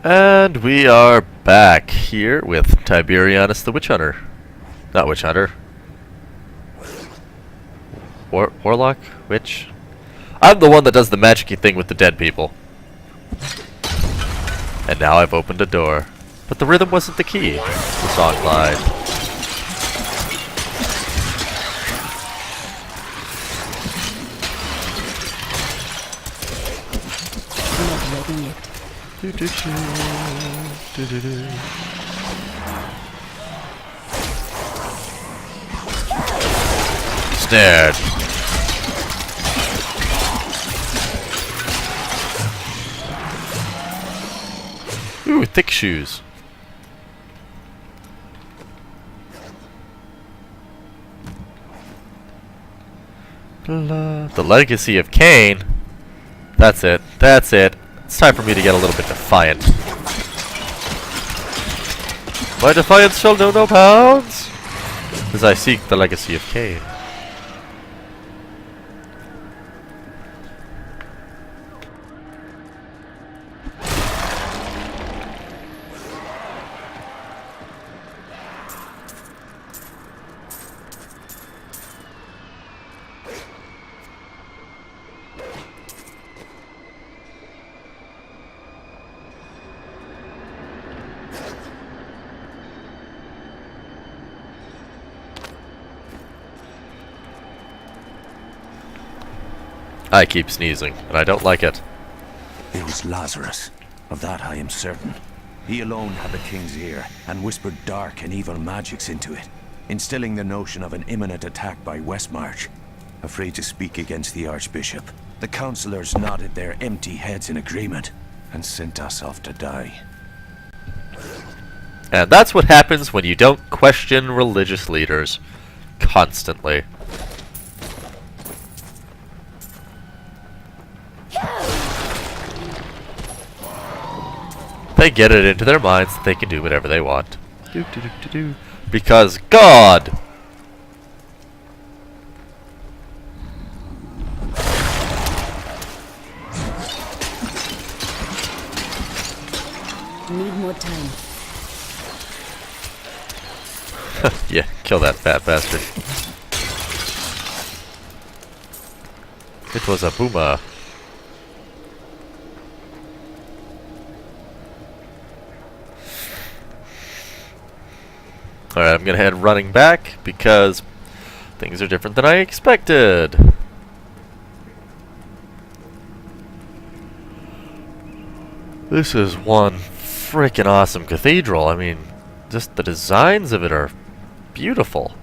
And we are back here with Tiberiosity the Witch Hunter. Not Witch Hunter. Warlock? Witch? I'm the one that does the magic-y thing with the dead people. And now I've opened a door. But the rhythm wasn't the key. The song lied. Not ready yet. Snared. Ooh, thick shoes. The Legacy of Cain. That's it. That's it. It's time for me to get a little bit defiant. My defiance shall know no bounds, as I seek the Legacy of Cain. I keep sneezing, and I don't like it. It was Lazarus. Of that I am certain. He alone had the king's ear, and whispered dark and evil magics into it, instilling the notion of an imminent attack by Westmarch. Afraid to speak against the Archbishop, the councillors nodded their empty heads in agreement, and sent us off to die. And that's what happens when you don't question religious leaders. Constantly. They get it into their minds that they can do whatever they want. Because God! Need more time. Yeah, kill that fat bastard. It was a boomer. Alright, I'm gonna head running back because things are different than I expected. This is one freaking awesome cathedral. I mean, just the designs of it are beautiful.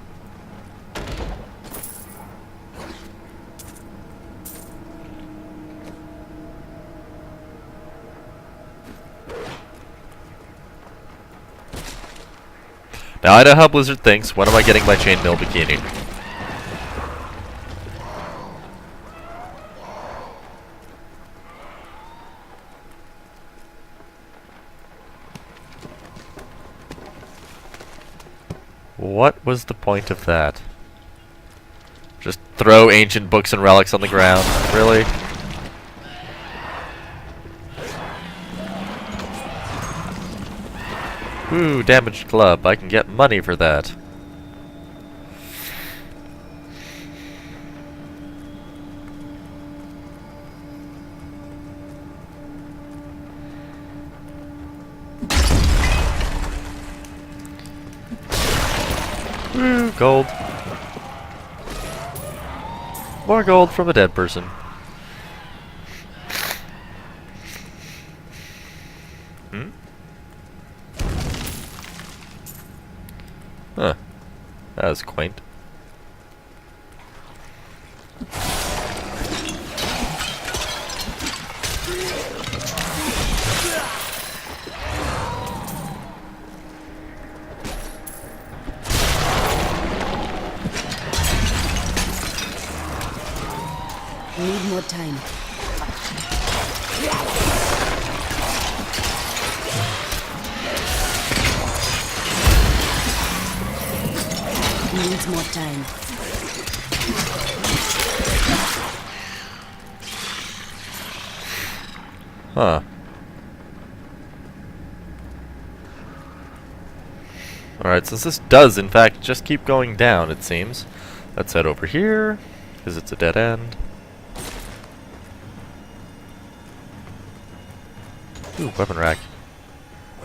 Now I know how Blizzard thinks. When am I getting my chainmail bikini? What was the point of that? Just throw ancient books and relics on the ground? Really? Ooh, damaged club. I can get money for that. Ooh, gold. More gold from a dead person. Huh. That was quaint. Need more time. Needs more time. Huh. Alright, since this does, in fact, just keep going down, it seems. Let's head over here, because it's a dead end. Ooh, weapon rack.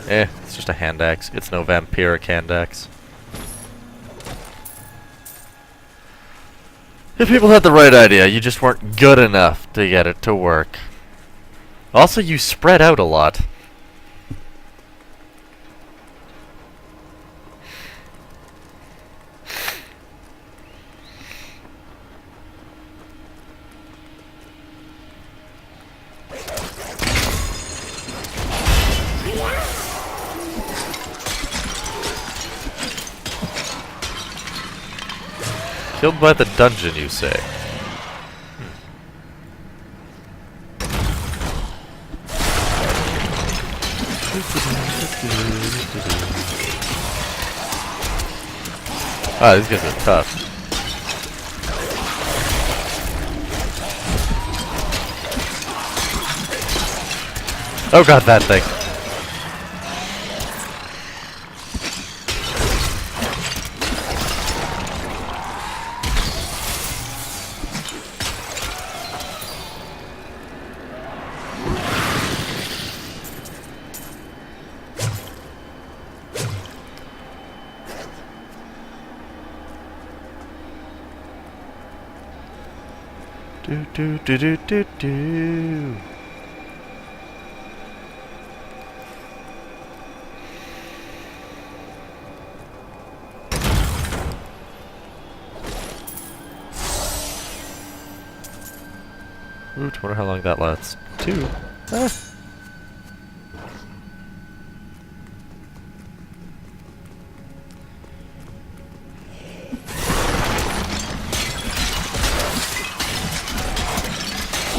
It's just a hand axe. It's no vampiric hand axe. If people had the right idea, you just weren't good enough to get it to work. Also, you spread out a lot. Killed by the dungeon, you say? Ah, these guys are tough. Oh god, that thing. Do do do do do do. Ooh, I wonder how long that lasts. 2. Ah.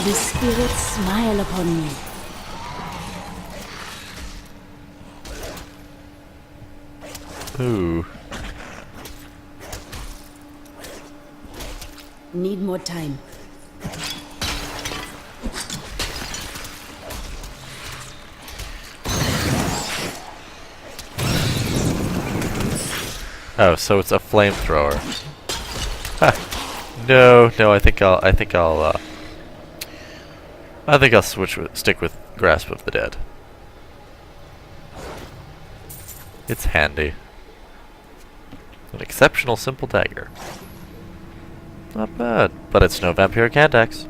The spirits smile upon me. Ooh. Need more time. Oh, so it's a flamethrower. Ha. No, I think I'll stick with Grasp of the Dead. It's handy. An exceptional simple dagger. Not bad, but it's no vampiric hand axe.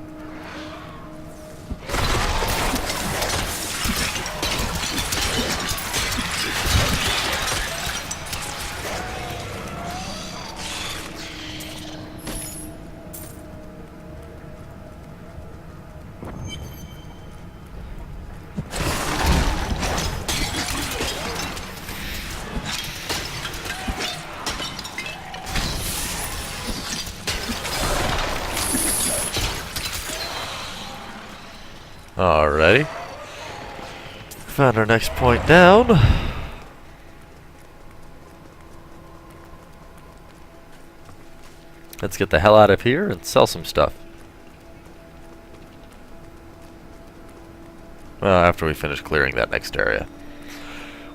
Alrighty. Found our next point down. Let's get the hell out of here and sell some stuff. Well, after we finish clearing that next area.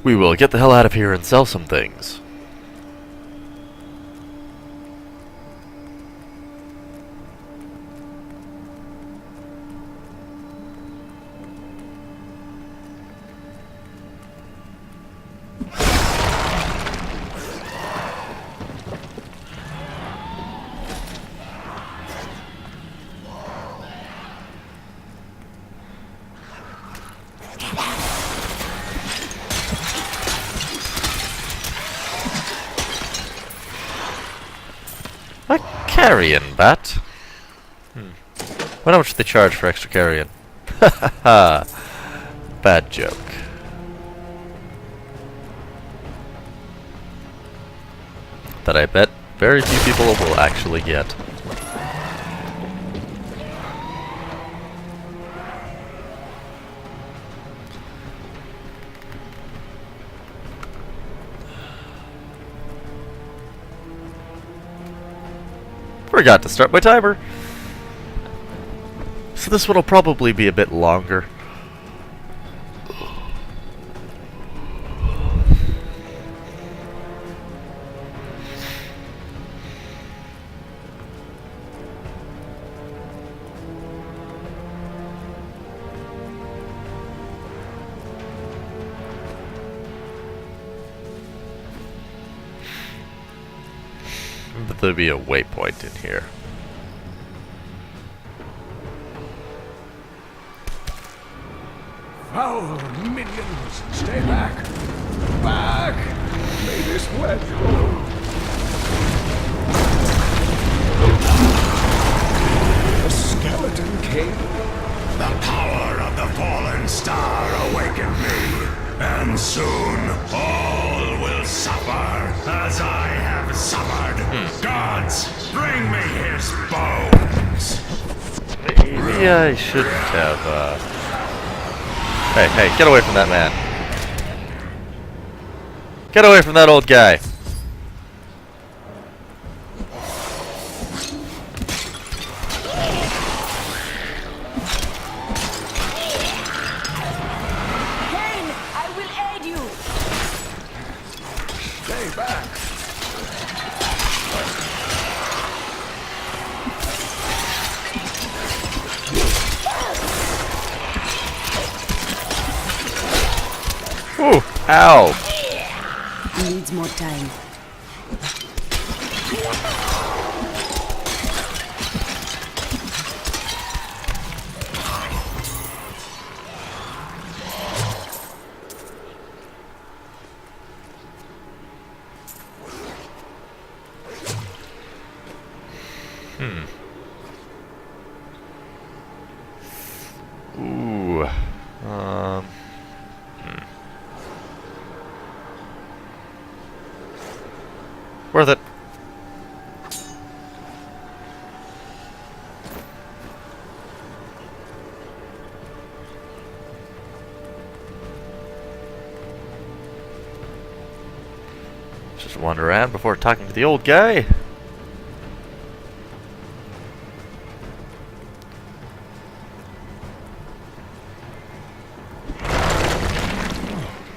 We will get the hell out of here and sell some things. A carrion bat? Wonder how much they charge for extra carrion. Ha ha ha. Bad joke. That I bet very few people will actually get. Forgot to start my timer. So this one will probably be a bit longer. But there'll be a waypoint in here. Foul minions, stay back! Back! May this wedge hold! The Skeleton King? The power of the fallen star awakened me, and soon all will suffer as I have suffered. Gods, bring me his bones! Maybe I shouldn't have, Hey, hey, get away from that man. Get away from that old guy. Cain, I will aid you. Stay back! Ooh, ow. Needs more time. Ooh. Worth it. Just wander around before talking to the old guy.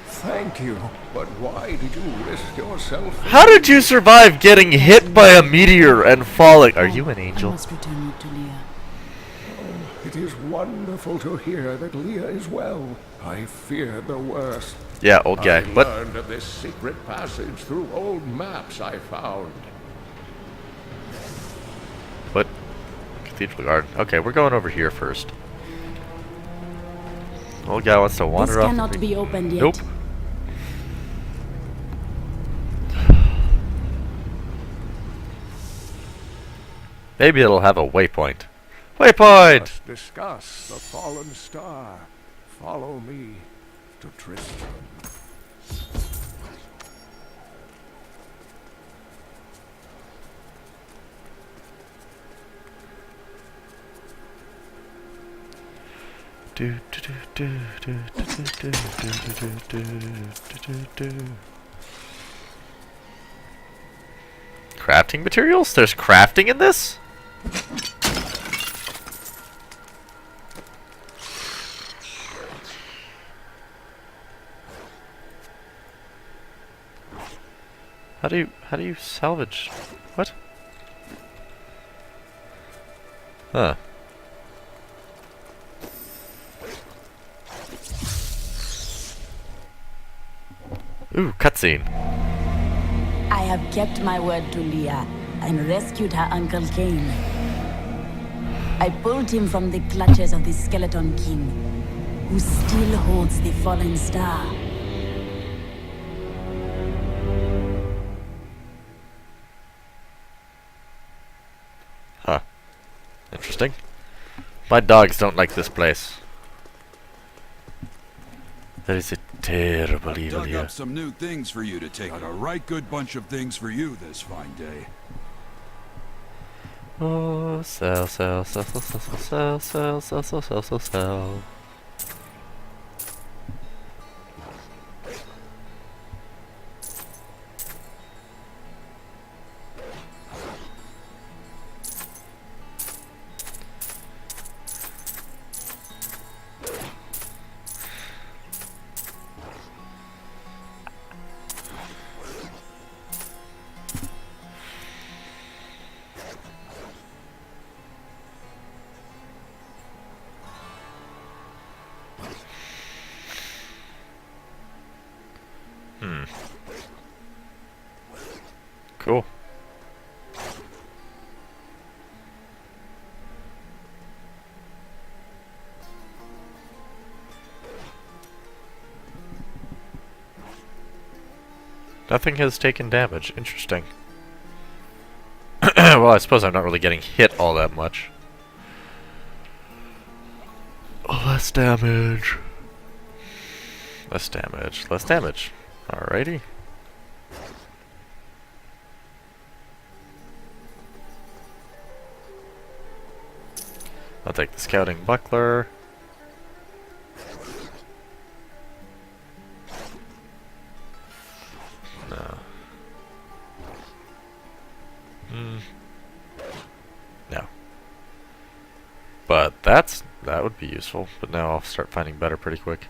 Thank you, but why did you risk yourself? How did you survive getting hit by a meteor and falling? Are you an I angel? must return you to Leah. It is wonderful to hear that Leah is well. I feared the worst. Yeah, old guy. I What? learned of this secret passage through old maps I found. What? Cathedral Garden. Okay, we're going over here first. Old guy wants to wander This off. cannot be opened yet. Nope. Maybe it'll have a waypoint. Waypoint! Let's discuss the fallen star. Follow me to Tristram. Do, do, do, do, do, do, do, do, do, do, do, do. Crafting materials? There's crafting in this? How do you salvage? What? Huh. Ooh, cutscene. I have kept my word to Leah and rescued her Uncle Cain. I pulled him from the clutches of the Skeleton King, who still holds the fallen star. Huh. Interesting. My dogs don't like this place. There is a terrible evil Dug here. up some new things for you to take. Got a right good bunch of things for you this fine day. Oh, sell, sell, sell, sell, sell, sell, sell, sell, sell, sell, sell, sell. Cool. Nothing has taken damage. Interesting. Well, I suppose I'm not really getting hit all that much. Less damage. Less damage. Less damage. Alrighty. I'll take the scouting buckler. No. No. But that would be useful. But now I'll start finding better pretty quick.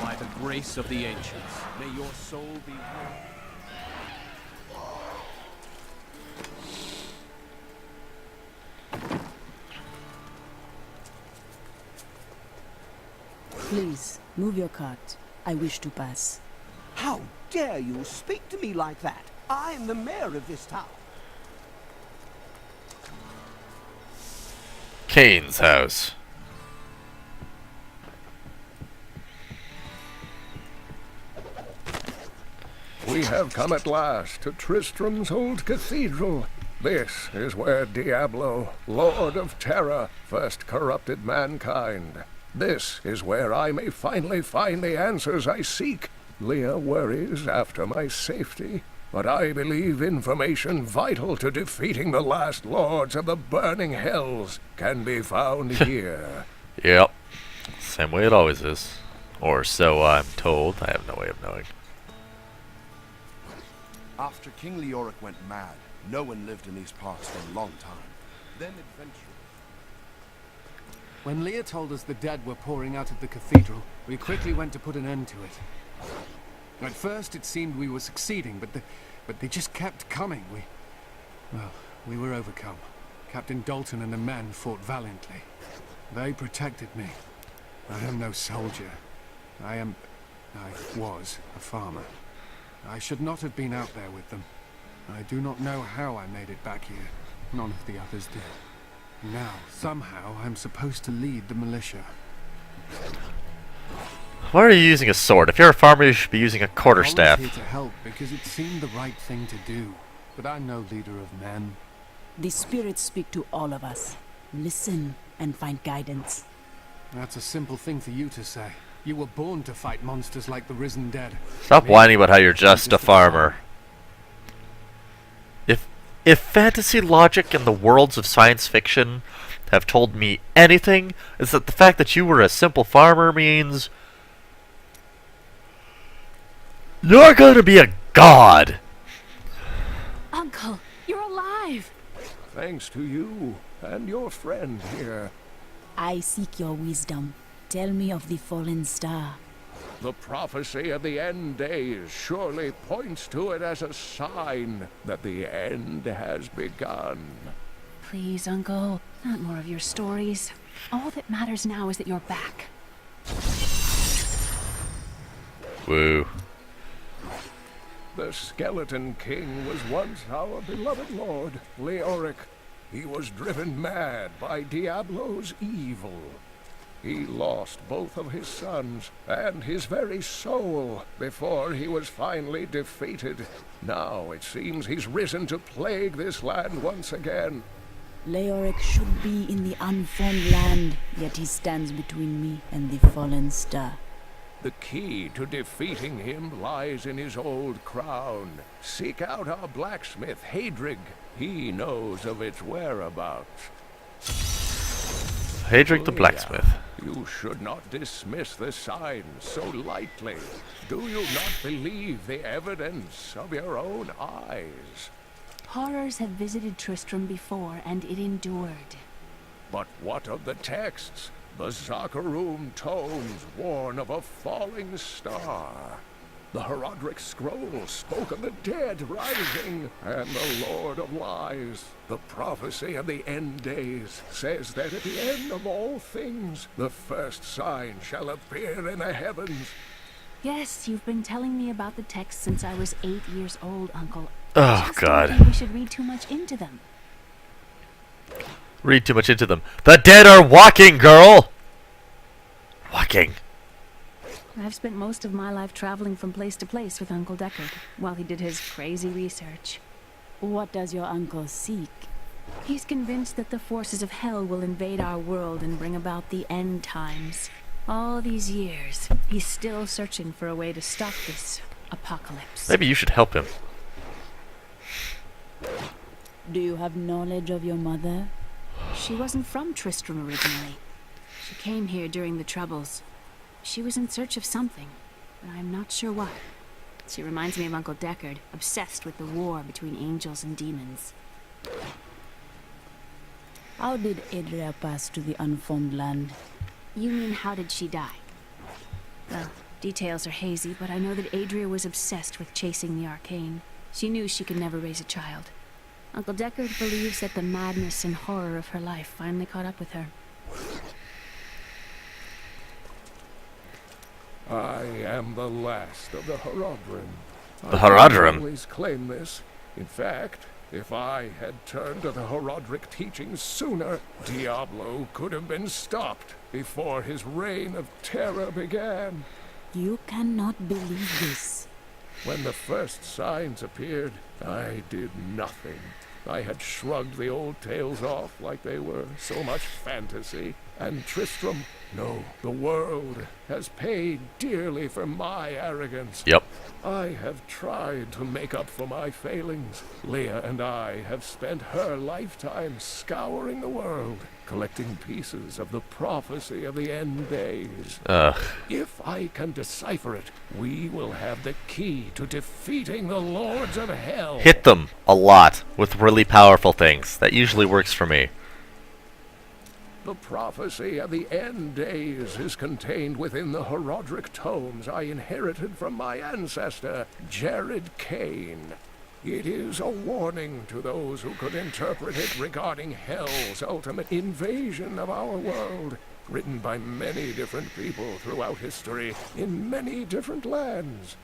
By the grace of the ancients, may your soul be... Please, move your cart. I wish to pass. How dare you speak to me like that? I am the mayor of this town. Kane's house. We have come at last to Tristram's old cathedral. This is where Diablo, Lord of Terror, first corrupted mankind. This is where I may finally find the answers I seek. Leah worries after my safety, but I believe information vital to defeating the last lords of the burning hells can be found here. Yep. Same way it always is. Or so I'm told. I have no way of knowing. After King Leoric went mad, no one lived in these parts for a long time. Then adventurers... When Leah told us the dead were pouring out of the cathedral, we quickly went to put an end to it. At first it seemed we were succeeding, but they just kept coming. We were overcome. Captain Dalton and the men fought valiantly. They protected me. I am no soldier. I was a farmer. I should not have been out there with them. I do not know how I made it back here. None of the others did. Now, somehow, I'm supposed to lead the militia. Why are you using a sword? If you're a farmer, you should be using a I quarterstaff. was here to help because it seemed the right thing to do. But I'm no leader of men. The spirits speak to all of us. Listen and find guidance. That's a simple thing for you to say. You were born to fight monsters like the risen dead. Stop whining about how you're just a farmer. If fantasy logic and the worlds of science fiction have told me anything, is that the fact that you were a simple farmer means you're gonna be a god! Uncle, you're alive! Thanks to you and your friend here. I seek your wisdom. Tell me of the fallen star. The prophecy of the end days surely points to it as a sign that the end has begun. Please, Uncle, not more of your stories. All that matters now is that you're back. Woo. The Skeleton King was once our beloved lord, Leoric. He was driven mad by Diablo's evil. He lost both of his sons and his very soul before he was finally defeated. Now it seems he's risen to plague this land once again. Leoric should be in the unformed land, yet he stands between me and the fallen star. The key to defeating him lies in his old crown. Seek out our blacksmith, Hadrig. He knows of its whereabouts. Hadrig the blacksmith. You should not dismiss the signs so lightly. Do you not believe the evidence of your own eyes? Horrors have visited Tristram before, and it endured. But what of the texts? The Zakharum tomes warn of a falling star. The Herodric scrolls spoke of the dead rising, and the Lord of Lies. The prophecy of the end days says that at the end of all things, the first sign shall appear in the heavens. Yes, you've been telling me about the texts since I was 8 years old, Uncle. Oh, Just God. don't think we should read too much into them. Read too much into them. The dead are walking, girl! Walking. I've spent most of my life traveling from place to place with Uncle Deckard while he did his crazy research. What does your uncle seek? He's convinced that the forces of hell will invade our world and bring about the end times. All these years, he's still searching for a way to stop this apocalypse. Maybe you should help him. Do you have knowledge of your mother? She wasn't from Tristram originally. She came here during the Troubles. She was in search of something, but I'm not sure what. She reminds me of Uncle Deckard, obsessed with the war between angels and demons. How did Adria pass to the unformed land? You mean how did she die? Well, details are hazy, but I know that Adria was obsessed with chasing the arcane. She knew she could never raise a child. Uncle Deckard believes that the madness and horror of her life finally caught up with her. I am the last of the Horadrim. The Horadrim? I always claim this. In fact, if I had turned to the Horadric teachings sooner, Diablo could have been stopped before his reign of terror began. You cannot believe this. When the first signs appeared, I did nothing. I had shrugged the old tales off like they were so much fantasy. And Tristram, no, the world has paid dearly for my arrogance. Yep. I have tried to make up for my failings. Leah and I have spent her lifetime scouring the world, collecting pieces of the prophecy of the end days. If I can decipher it, we will have the key to defeating the lords of hell. Hit them a lot with really powerful things. That usually works for me. The prophecy of the end days is contained within the Horadric tomes I inherited from my ancestor, Jared Kane. It is a warning to those who could interpret it regarding hell's ultimate invasion of our world, written by many different people throughout history in many different lands.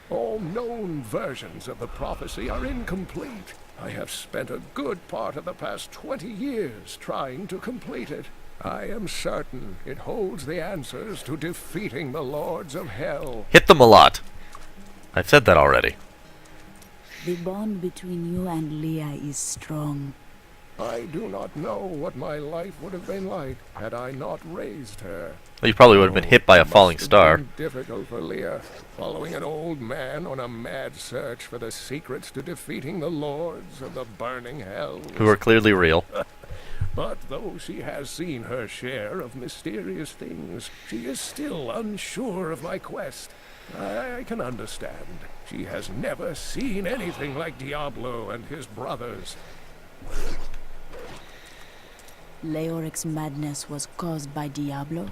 All known versions of the prophecy are incomplete. I have spent a good part of the past 20 years trying to complete it. I am certain it holds the answers to defeating the lords of hell. Hit them a lot. I've said that already. The bond between you and Leah is strong. I do not know what my life would have been like had I not raised her. Well, you probably would have been hit by a falling star. It must have been difficult for Leah, following an old man on a mad search for the secrets to defeating the lords of the burning hells. Who are clearly real. But though she has seen her share of mysterious things, she is still unsure of my quest. I can understand. She has never seen anything like Diablo and his brothers. Leoric's madness was caused by Diablo?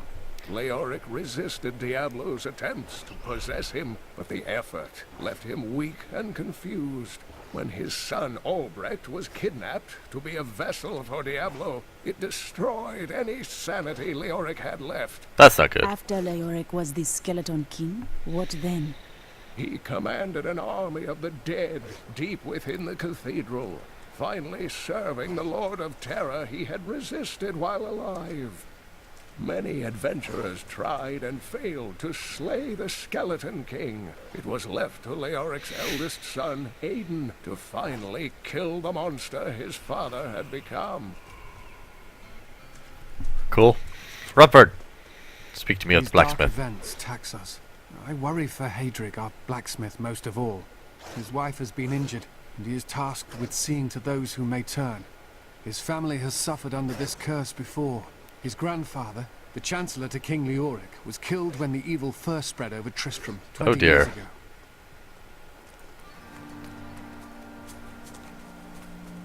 Leoric resisted Diablo's attempts to possess him, but the effort left him weak and confused. When his son Albrecht was kidnapped to be a vessel for Diablo, it destroyed any sanity Leoric had left. That's not good. After Leoric was the Skeleton King, what then? He commanded an army of the dead deep within the cathedral, finally serving the Lord of Terror he had resisted while alive. Many adventurers tried and failed to slay the Skeleton King. It was left to Leoric's eldest son, Aiden, to finally kill the monster his father had become. Cool. Rutbird, speak to me of the These dark blacksmith. events tax us. I worry for Hadrig, our blacksmith, most of all. His wife has been injured, and he is tasked with seeing to those who may turn. His family has suffered under this curse before. His grandfather, the Chancellor to King Leoric, was killed when the evil first spread over Tristram 20 years ago.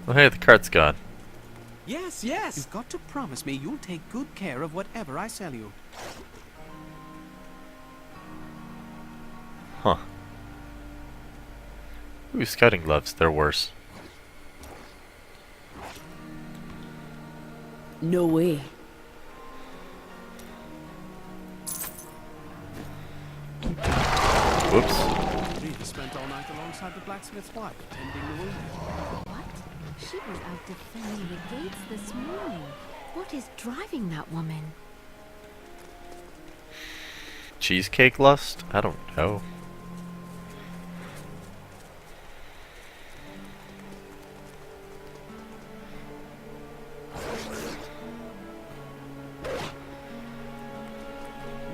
Oh hey, the cart's gone. Yes, yes. You've got to promise me you'll take good care of whatever I sell you. Huh. Ooh, scouting gloves, they're worse. No way. Whoops. Rita spent all night alongside the blacksmith's wife, tending the wounded. What? She was out defending the gates this morning. What is driving that woman? Cheesecake lust? I don't know.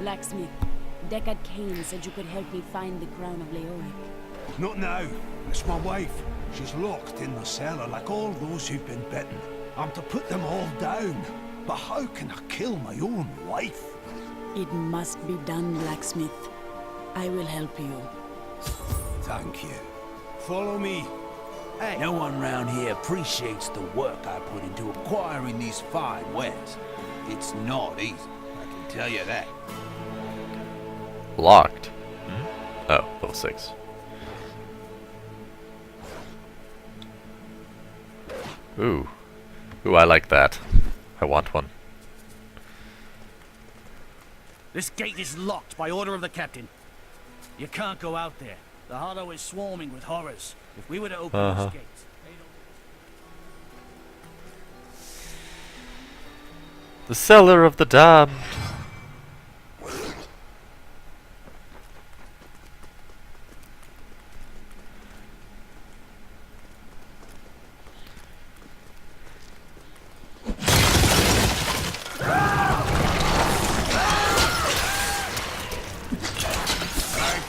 Blacksmith, Deckard Cain said you could help me find the crown of Leoric. Not now. It's my wife. She's locked in the cellar like all those who've been bitten. I'm to put them all down. But how can I kill my own wife? It must be done, Blacksmith. I will help you. Thank you. Follow me. Hey. No one round here appreciates the work I put into acquiring these fine wares. It's not easy, I can tell you that. Locked. Oh, level 6. Ooh. Ooh, I like that. I want one. This gate is locked by order of the captain. You can't go out there. The hollow is swarming with horrors. If we were to open this gate... The cellar of the damned.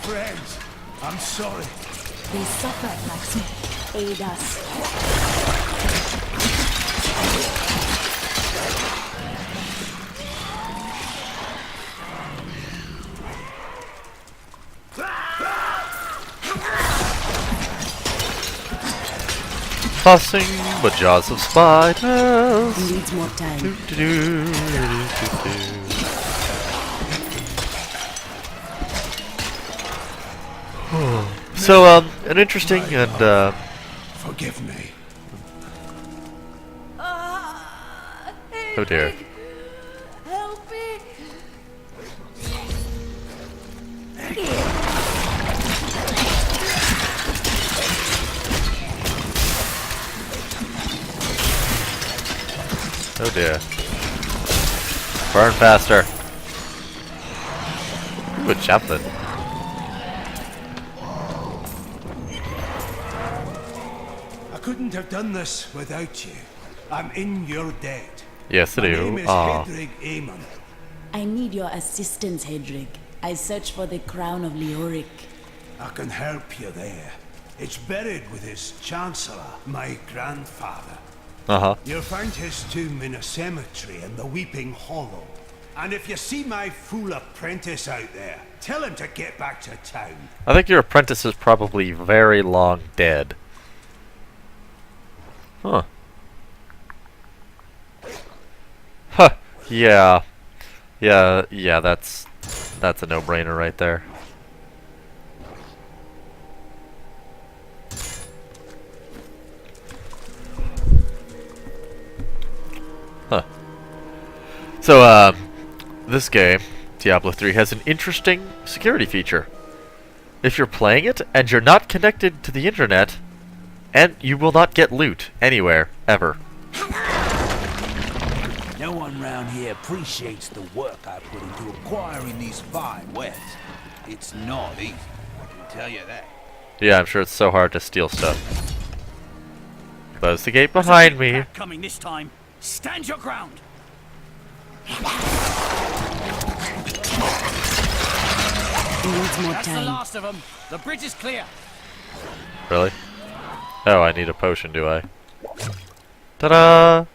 Friends, I'm sorry. They suffer, Blacksmith. Aid us. Tossing but jaws of spiders. Needs more time. So, an interesting and, Forgive me. oh dear. Help me! Oh dear. Burn faster. Good chaplain. I couldn't have done this without you. I'm in your debt. Yes, I My do. name is Aw. Hedrig Aemon. I need your assistance, Hedrig. I search for the crown of Leoric. I can help you there. It's buried with his chancellor, my grandfather. Uh-huh. You'll find his tomb in a cemetery in the Weeping Hollow. And if you see my fool apprentice out there, tell him to get back to town. I think your apprentice is probably very long dead. Huh. Huh. Yeah. Yeah, that's a no-brainer right there. Huh. So, this game, Diablo 3, has an interesting security feature. If you're playing it and you're not connected to the internet, and you will not get loot anywhere, ever. No one round here appreciates the work I put into acquiring these fine wares. It's not easy, I can tell you that. Yeah, I'm sure it's so hard to steal stuff. Close the gate behind me. Coming this time. Stand your ground. Needs more That's the time. last of them. The bridge is clear. Really? Oh, I need a potion, do I? Ta-da!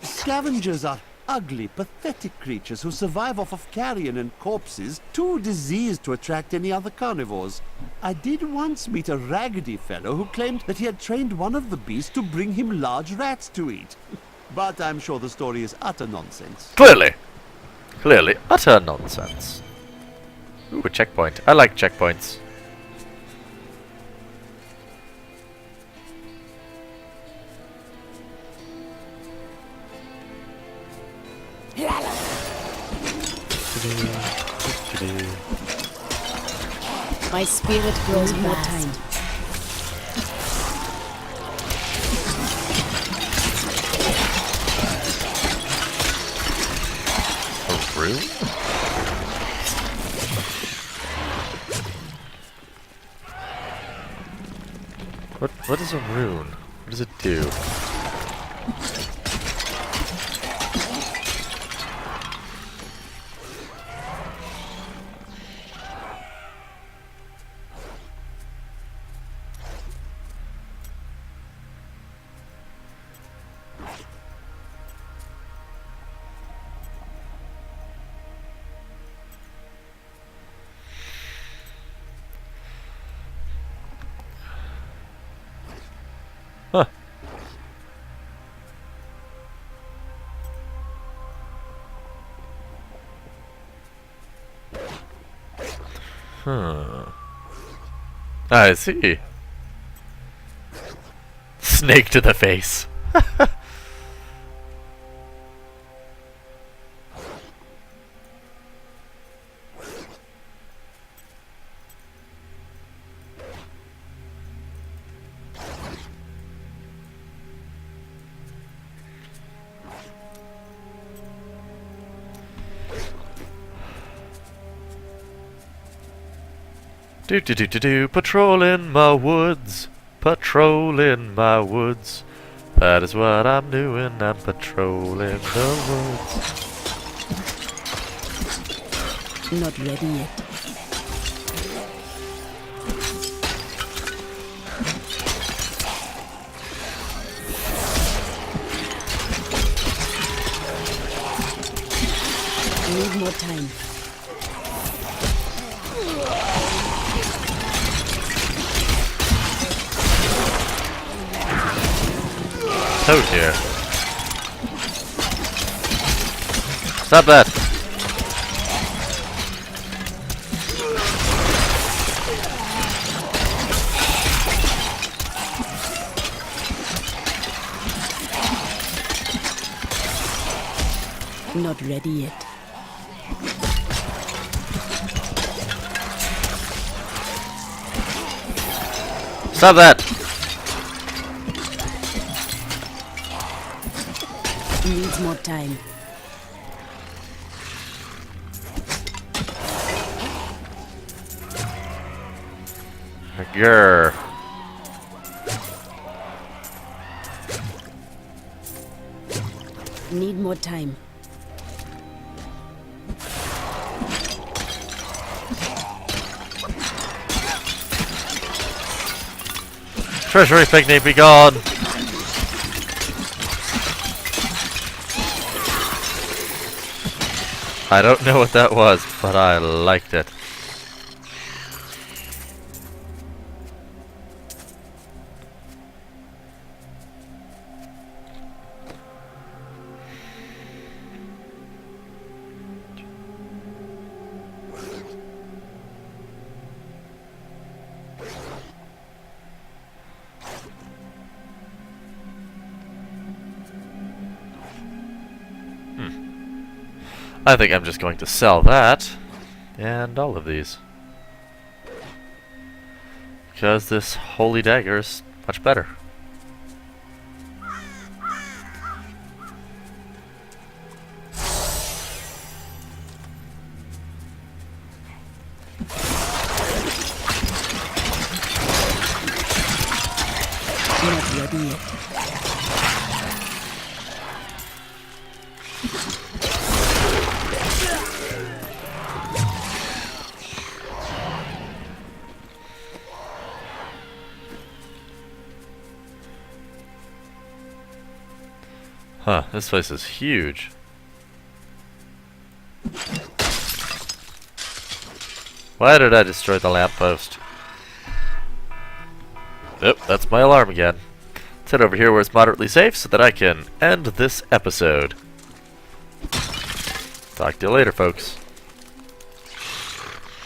Scavengers are ugly, pathetic creatures who survive off of carrion and corpses, too diseased to attract any other carnivores. I did once meet a raggedy fellow who claimed that he had trained one of the beasts to bring him large rats to eat. But I'm sure the story is utter nonsense. Clearly! Clearly, utter nonsense. Ooh, a checkpoint. I like checkpoints. My spirit grows more time. What is a rune? What does it do? Huh. Huh. I see. Snake to the face. Do, patrol in my woods, patrol in my woods. That is what I'm doing, I'm patrolling the woods. Not ready yet. Need more time. Toad here. Stop that! Not ready yet. Stop that! Needs more time. Grr. Need more time. Treasury picnic, be gone! I don't know what that was, but I liked it. I think I'm just going to sell that, and all of these. Because this holy dagger is much better. Not ready yet. Huh, this place is huge. Why did I destroy the lamppost? Oh, that's my alarm again. Let's head over here where it's moderately safe so that I can end this episode. Talk to you later, folks.